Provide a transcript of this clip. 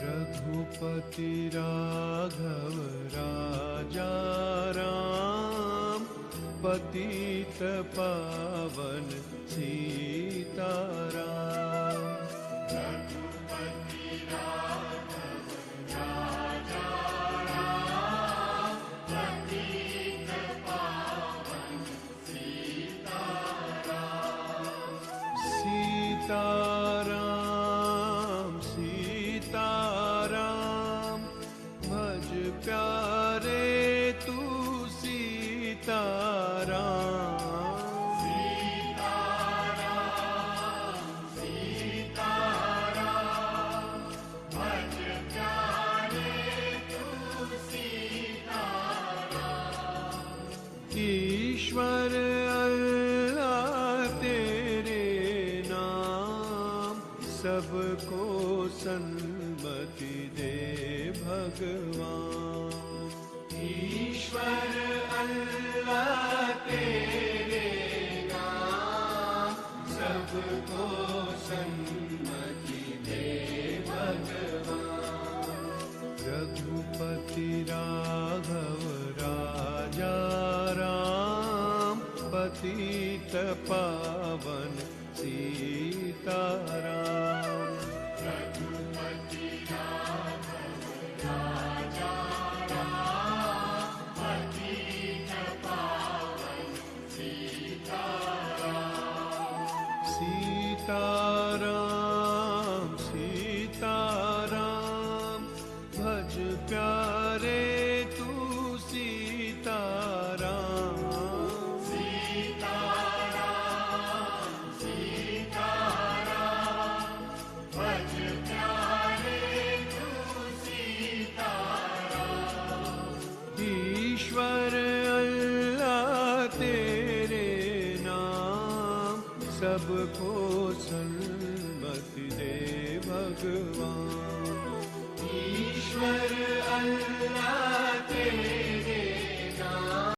रघुपति राघव राजा राम, पतित पावन सीताराम। रघुपति राघव राजा राम, पतित पावन सीताराम। सीताराम सीताराम, भज प्यारे तू सीताराम। सीताराम सीताराम, भज प्यारे तू सीताराम। ईश्वर अल्लाह तेरे नाम, सबको सन्मति दे भगवान। ईश्वर अल्लाह तेरे नाम, सबको सन्मति दे भगवान। रघुपति राघव राजा राम, पतित पावन सीताराम। रघुपति राघव राजा राम, पतित पावन सीताराम। सीताराम सीताराम, भज प्यारे तू सीताराम। सीताराम सीताराम, भज प्यारे तू सीताराम। ईश्वर अल्लाह तेरे नाम, सबको सन्मति दे भगवान।